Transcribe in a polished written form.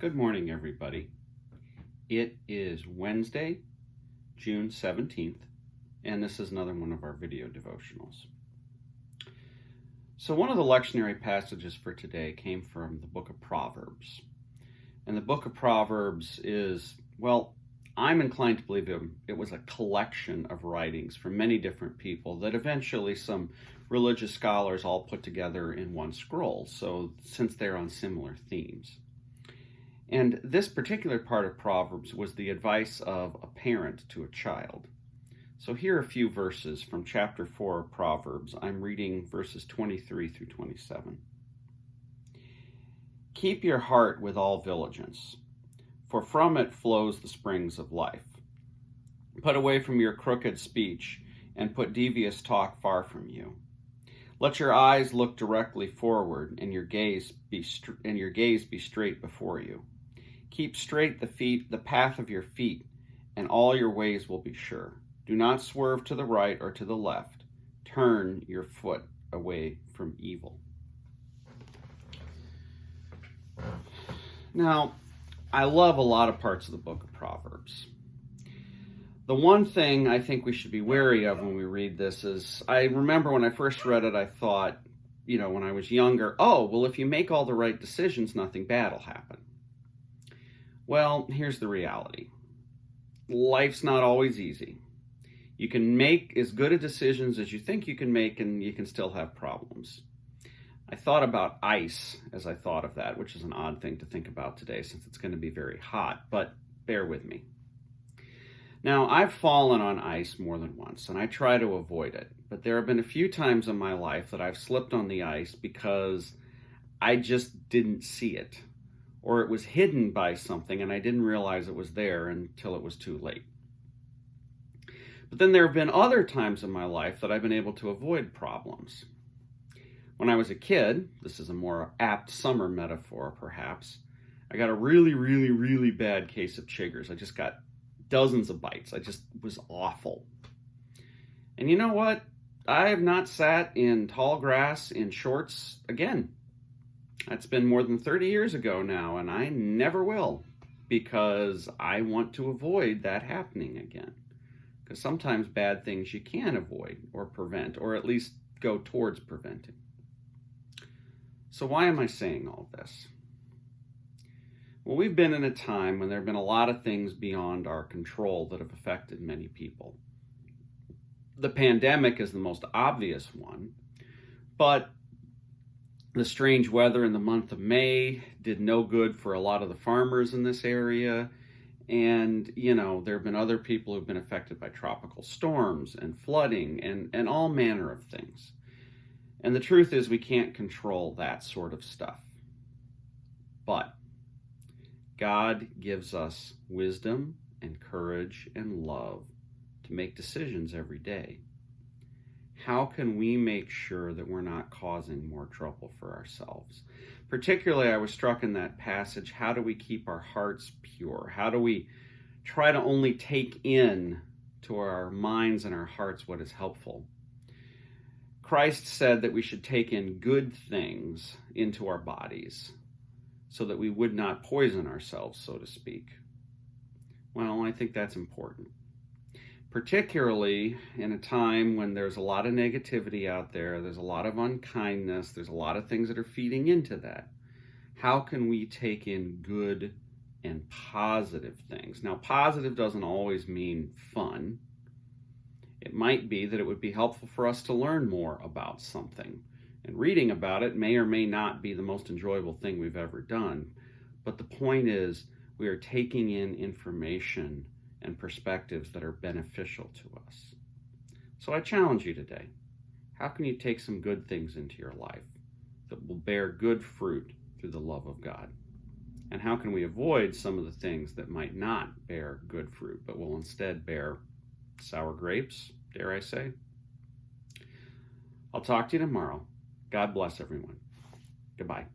Good morning, everybody. It is Wednesday, June 17th, and this is another one of our video devotionals. So one of the lectionary passages for today came from the book of Proverbs. And the book of Proverbs is, well, I'm inclined to believe it was a collection of writings from many different people that eventually some religious scholars all put together in one scroll, so since they're on similar themes. And this particular part of Proverbs was the advice of a parent to a child. So here are a few verses from chapter 4 of Proverbs. I'm reading verses 23 through 27. Keep your heart with all diligence, for from it flows the springs of life. Put away from your crooked speech, and put devious talk far from you. Let your eyes look directly forward, and your gaze be straight before you. Keep straight the path of your feet, and all your ways will be sure. Do not swerve to the right or to the left. Turn your foot away from evil. Now, I love a lot of parts of the book of Proverbs. The one thing I think we should be wary of when we read this is, I remember when I first read it, I thought, when I was younger, if you make all the right decisions, nothing bad will happen. Well, here's the reality. Life's not always easy. You can make as good a decisions as you think you can make, and you can still have problems. I thought about ice as I thought of that, which is an odd thing to think about today since it's going to be very hot, but bear with me. Now, I've fallen on ice more than once, and I try to avoid it, but there have been a few times in my life that I've slipped on the ice because I just didn't see it, or it was hidden by something and I didn't realize it was there until it was too late. But then there have been other times in my life that I've been able to avoid problems. When I was a kid, this is a more apt summer metaphor perhaps, I got a really, really, really bad case of chiggers. I just got dozens of bites. I just was awful. And you know what? I have not sat in tall grass in shorts again. That's been more than 30 years ago now, and I never will, because I want to avoid that happening again. Because sometimes bad things you can avoid or prevent, or at least go towards preventing. So why am I saying all this? Well, we've been in a time when there have been a lot of things beyond our control that have affected many people. The pandemic is the most obvious one, but the strange weather in the month of May did no good for a lot of the farmers in this area. And, there have been other people who've been affected by tropical storms and flooding and all manner of things. And the truth is we can't control that sort of stuff. But God gives us wisdom and courage and love to make decisions every day. How can we make sure that we're not causing more trouble for ourselves? Particularly, I was struck in that passage, how do we keep our hearts pure? How do we try to only take in to our minds and our hearts what is helpful? Christ said that we should take in good things into our bodies so that we would not poison ourselves, so to speak. Well, I think that's important. Particularly in a time when there's a lot of negativity out there, there's a lot of unkindness, there's a lot of things that are feeding into that. How can we take in good and positive things? Now, positive doesn't always mean fun. It might be that it would be helpful for us to learn more about something. And reading about it may or may not be the most enjoyable thing we've ever done. But the point is, we are taking in information and perspectives that are beneficial to us. So I challenge you today. How can you take some good things into your life that will bear good fruit through the love of God? And how can we avoid some of the things that might not bear good fruit, but will instead bear sour grapes, dare I say? I'll talk to you tomorrow. God bless everyone. Goodbye.